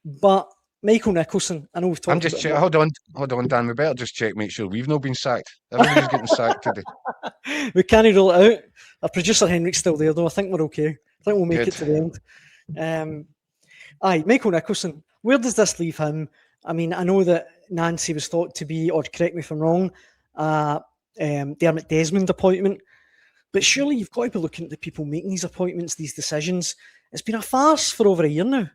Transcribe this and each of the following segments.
But Michael Nicholson, I know we've I'm talked just about hold on, Dan. We better just check, make sure we've not been sacked. Everybody's getting sacked today. we can't rule it out. Our producer Henrik's still there, though. I think we're okay. I think we'll make Good. it to the end. Michael Nicholson. Where does this leave him? I mean, I know that Nancy was thought to be, or correct me if I'm wrong, Dermot Desmond appointment. But surely you've got to be looking at the people making these appointments, these decisions. It's been a farce for over a year now.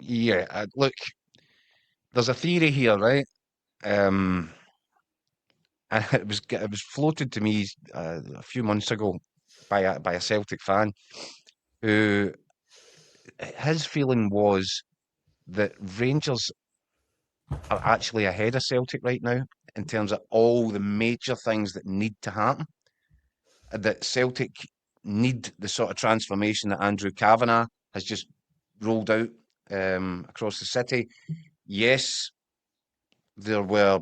Yeah, look, there's a theory here, right? And it was floated to me a few months ago by a Celtic fan who his feeling was that Rangers are actually ahead of Celtic right now in terms of all the major things that need to happen. That Celtic need the sort of transformation that Andrew Kavanagh has just rolled out across the city. Yes, there were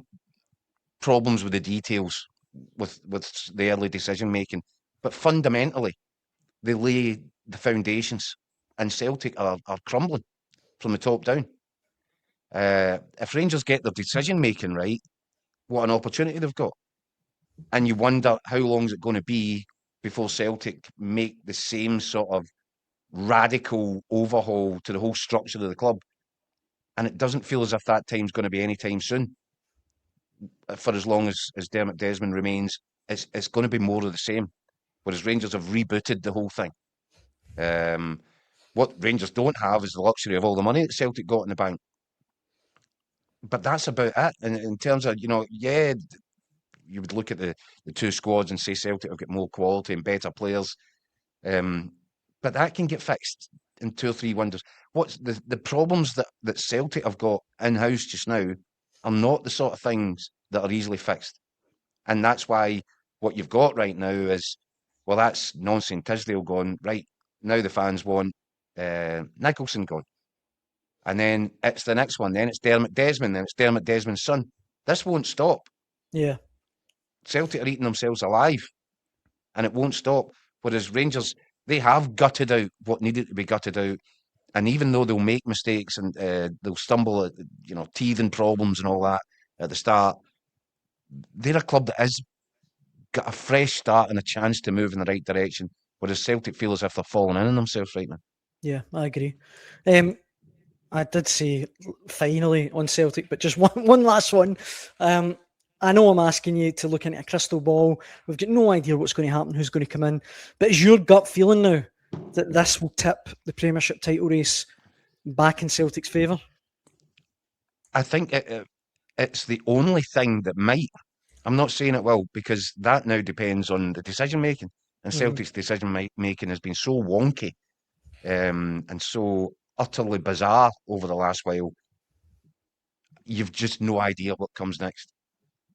problems with the details with the early decision making, but fundamentally they lay the foundations, and Celtic are crumbling from the top down. If Rangers get their decision making right, what an opportunity they've got. And you wonder how long is it going to be before Celtic make the same sort of radical overhaul to the whole structure of the club. And it doesn't feel as if that time's going to be anytime soon. For as long as Dermot Desmond remains, it's going to be more of the same. Whereas Rangers have rebooted the whole thing. What Rangers don't have is the luxury of all the money that Celtic got in the bank. But that's about it. And in terms of, yeah, you would look at the two squads and say Celtic have got more quality and better players. But that can get fixed in 2 or 3 wonders. What's the problems that Celtic have got in-house just now are not the sort of things that are easily fixed. And that's why what you've got right now is, well, that's nonsense. Tisdale gone. Right, now the fans want Nicholson gone. And then it's the next one. Then it's Dermot Desmond. Then it's Dermot Desmond's son. This won't stop. Yeah. Celtic are eating themselves alive, and it won't stop. Whereas Rangers, they have gutted out what needed to be gutted out. And even though they'll make mistakes and they'll stumble at, teething problems and all that at the start, they're a club that has got a fresh start and a chance to move in the right direction. Whereas Celtic feel as if they're falling in on themselves right now. Yeah, I agree. I did say finally on Celtic, but just one last one. I know I'm asking you to look into a crystal ball. We've got no idea what's going to happen, who's going to come in. But is your gut feeling now that this will tip the Premiership title race back in Celtic's favour? I think it's the only thing that might. I'm not saying it will, because that now depends on the decision making. And Celtic's decision making has been so wonky and so utterly bizarre over the last while. You've just no idea what comes next.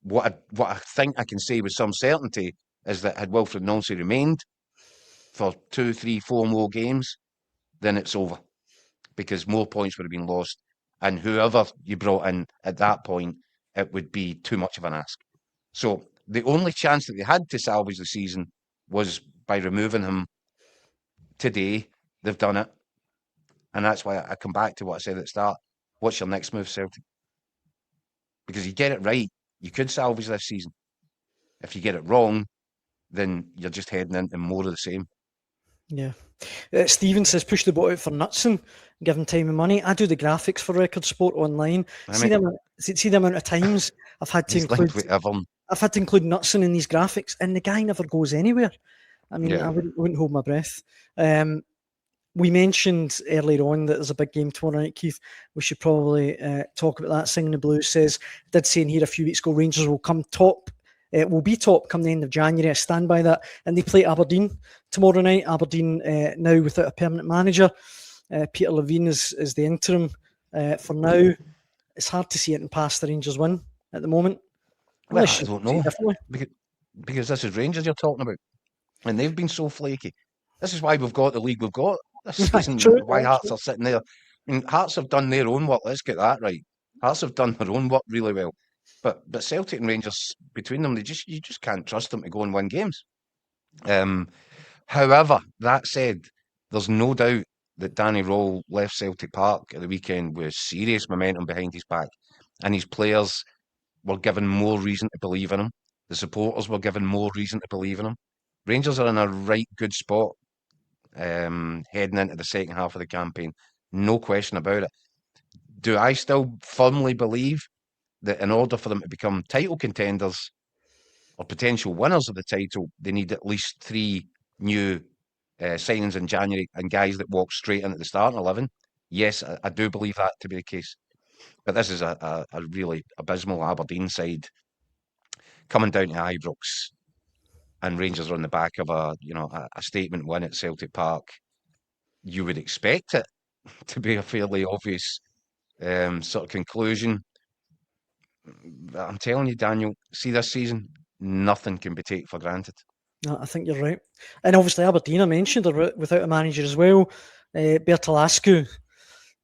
What I think I can say with some certainty is that had Wilfried remained for 2, 3, 4 more games, then it's over, because more points would have been lost. And whoever you brought in at that point, it would be too much of an ask. So the only chance that they had to salvage the season was by removing him today. They've done it. And that's why I come back to what I said at the start. What's your next move, Celtic? Because you get it right, you could salvage this season. If you get it wrong, then you're just heading into more of the same. Yeah. Stephen says push the boat out for Knutson, give him time and money. I do the graphics for Record Sport online. See the amount of times I've had to include Knutson in these graphics, and the guy never goes anywhere. I mean, I wouldn't hold my breath. We mentioned earlier on that there's a big game tomorrow night, Keith. We should probably talk about that. Singing the Blues says, did say in here a few weeks ago, Rangers will come top. Will be top come the end of January. I stand by that. And they play Aberdeen tomorrow night. Aberdeen now without a permanent manager. Peter Levine is the interim for now. It's hard to see it past the Rangers win at the moment. Well, I don't know. Because this is Rangers you're talking about. And they've been so flaky. This is why we've got the league we've got this season. Why Hearts are sitting there. I mean, Hearts have done their own work. Let's get that right. Hearts have done their own work really well. But Celtic and Rangers, between them, you just can't trust them to go and win games. However, that said, there's no doubt that Danny Rowe left Celtic Park at the weekend with serious momentum behind his back, and his players were given more reason to believe in him. The supporters were given more reason to believe in him. Rangers are in a right good spot heading into the second half of the campaign. No question about it. Do I still firmly believe that in order for them to become title contenders or potential winners of the title, they need at least 3 new signings in January and guys that walk straight into the starting 11? Yes, I do believe that to be the case. But this is a really abysmal Aberdeen side coming down to Ibrox, and Rangers are on the back of a statement win at Celtic Park. You would expect it to be a fairly obvious sort of conclusion. But I'm telling you, Daniel, see this season, nothing can be taken for granted. No, I think you're right. And obviously Aberdeen, I mentioned, are without a manager as well. Bertolascu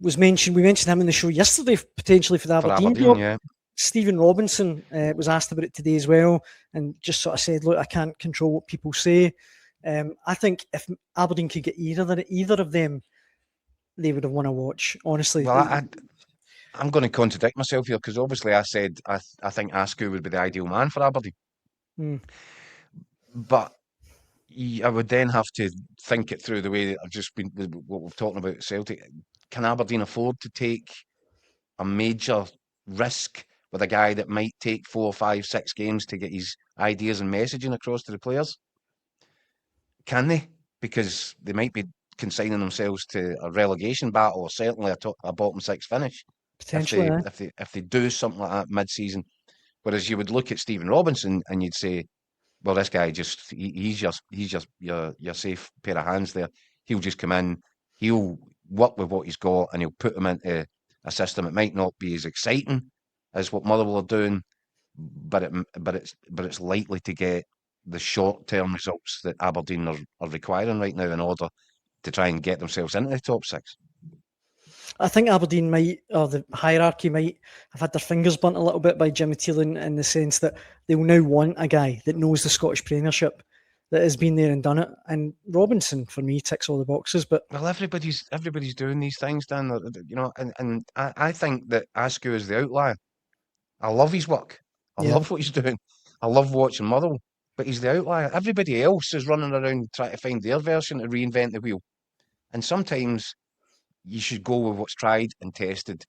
was mentioned. We mentioned him in the show yesterday, potentially for the Aberdeen job. Yeah. Stephen Robinson was asked about it today as well, and just sort of said, look, I can't control what people say. I think if Aberdeen could get either of them, they would have won a watch, honestly. Well, I'm going to contradict myself here, because obviously I said I think Askew would be the ideal man for Aberdeen. But I would then have to think it through the way that I've just been, what we've talking about Celtic. Can Aberdeen afford to take a major risk with a guy that might take 4, 5, 6 games to get his ideas and messaging across to the players? Can they? Because they might be consigning themselves to a relegation battle, or certainly a bottom 6 finish potentially, if they do something like that mid-season. Whereas you would look at Stephen Robinson and you'd say, well, this guy he's just your safe pair of hands there. He'll just come in, he'll work with what he's got, and he'll put them into a system. It might not be as exciting as what Motherwell are doing, but it's likely to get the short-term results that Aberdeen are requiring right now in order to try and get themselves into the top 6. I think Aberdeen might, or the hierarchy might, have had their fingers burnt a little bit by Jimmy Teelan, in the sense that they'll now want a guy that knows the Scottish Premiership, that has been there and done it. And Robinson, for me, ticks all the boxes. But well, everybody's doing these things, Dan. And I think that Askew is the outlier. I love his work. I love what he's doing. I love watching Motherwell, but he's the outlier. Everybody else is running around trying to find their version to reinvent the wheel. And sometimes you should go with what's tried and tested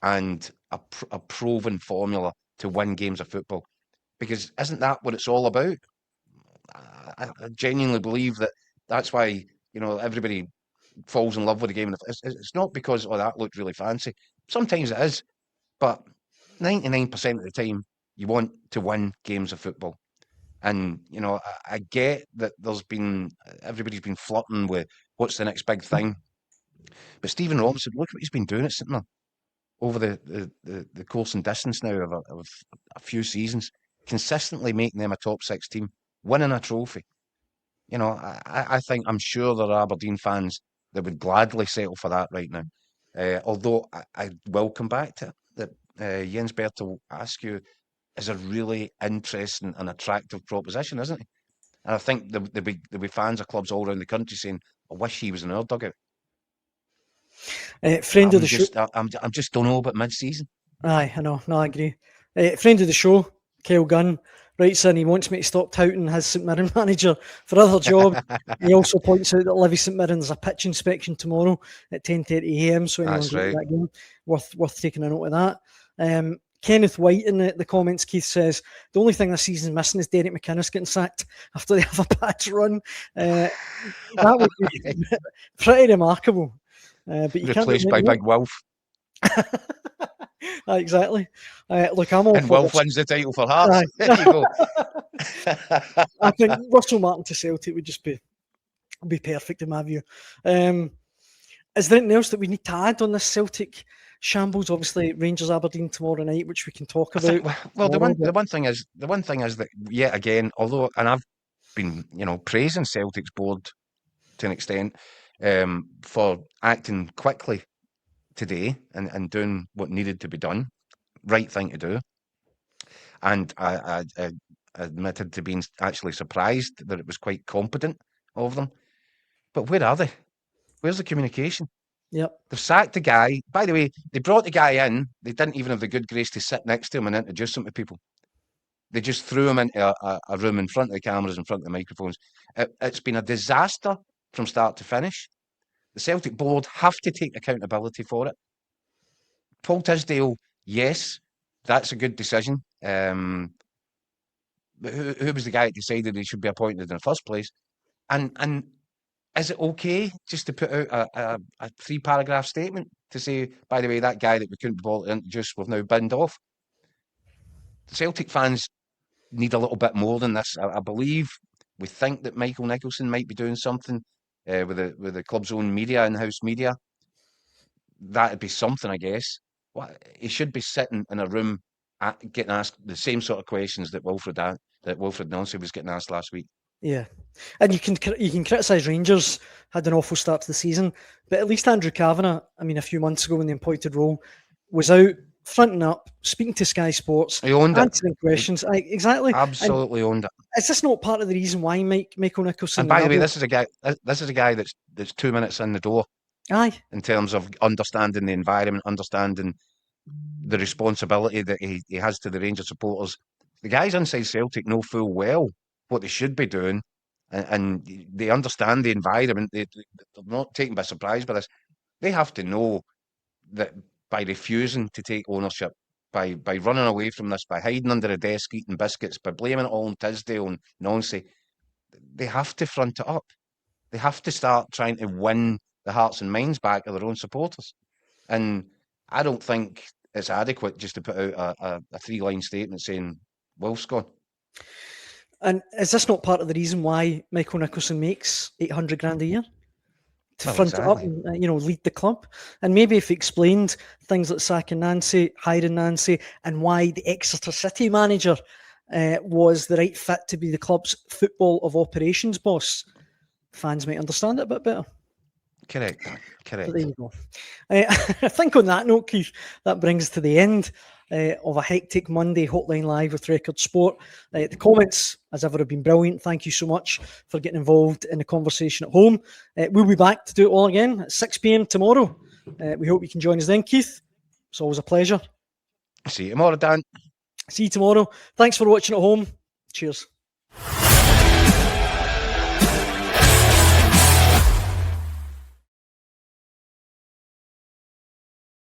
and a proven formula to win games of football. Because isn't that what it's all about? I genuinely believe that's why everybody falls in love with the game. It's not because that looked really fancy. Sometimes it is, but 99% of the time you want to win games of football. And I get that everybody's been flirting with what's the next big thing. But Stephen Robinson, look what he's been doing at St Mirren over the course and distance now of a few seasons, consistently making them a top 6 team, winning a trophy. I think, I'm sure there are Aberdeen fans that would gladly settle for that right now. Although I will come back to it, that Jens Bertel Askew is a really interesting and attractive proposition, isn't he? And I think there'll be fans of clubs all around the country saying, I wish he was in our dugout. Friend of the show. I'm just don't know about mid-season. Aye, I know. No, I agree. Friend of the show, Kyle Gunn, writes in, he wants me to stop touting his St Mirren manager for other jobs. He also points out that Livy St Mirren, there's a pitch inspection tomorrow at 10:30 a.m. So anyone's right. That game, worth taking a note of that. Kenneth White in the comments, Keith says, the only thing this season's missing is Derek McInnes getting sacked after they have a bad run. That would be pretty remarkable. But you replaced by Big Wilf. Exactly. Look, I'm all and Wilf wins the title for Hearts. There you go. I think Russell Martin to Celtic would just be perfect in my view. Is there anything else that we need to add on this Celtic shambles? Obviously, Rangers Aberdeen tomorrow night, which we can talk about. The one thing is that, yet again, although, and I've been praising Celtic's board to an extent for acting quickly today and doing what needed to be done, right thing to do. And I admitted to being actually surprised that it was quite competent of them. But where are they? Where's the communication? Yep. They've sacked the guy. By the way, they brought the guy in. They didn't even have the good grace to sit next to him and introduce him to people. They just threw him into a room in front of the cameras, in front of the microphones. It's been a disaster from start to finish. The Celtic board have to take accountability for it. Paul Tisdale, yes, that's a good decision. But who was the guy that decided he should be appointed in the first place? And is it okay just to put out a 3-paragraph statement to say, by the way, that guy that we couldn't be bothered to introduce, we've now binned off? The Celtic fans need a little bit more than this. I believe we think that Michael Nicholson might be doing something with the club's own media, in-house media. That'd be something, I guess. Well, he should be sitting in a room getting asked the same sort of questions that Wilfried Nancy was getting asked last week. Yeah, and you can criticise Rangers had an awful start to the season, but at least Andrew Kavanagh, I mean, a few months ago in the appointed role, was out fronting up, speaking to Sky Sports, he owned answering questions. Exactly, absolutely owned it. Is this not part of the reason why Michael Nicholson? And by the way, this is a guy. This is a guy that's 2 minutes in the door. Aye, in terms of understanding the environment, understanding the responsibility that he has to the Rangers supporters. The guys inside Celtic know full well what they should be doing, and they understand the environment. They're not taken by surprise by this. They have to know that by refusing to take ownership, by running away from this, by hiding under a desk eating biscuits, by blaming it all on Tisdale and Nancy, they have to front it up. They have to start trying to win the hearts and minds back of their own supporters. And I don't think it's adequate just to put out a 3-line statement saying, Wilf's gone. And is this not part of the reason why Michael Nicholson makes 800 grand a year? To front it up and, lead the club? And maybe if he explained things like sacking Nancy, hiring Nancy, and why the Exeter City manager was the right fit to be the club's football of operations boss, fans might understand it a bit better. Correct. But there you go. I think on that note, Keith, that brings us to the end of a hectic Monday Hotline Live with Record Sport. The comments, as ever, have been brilliant. Thank you so much for getting involved in the conversation at home. We'll be back to do it all again at 6 p.m. tomorrow. We hope you can join us then, Keith. It's always a pleasure. See you tomorrow, Dan. See you tomorrow. Thanks for watching at home. Cheers.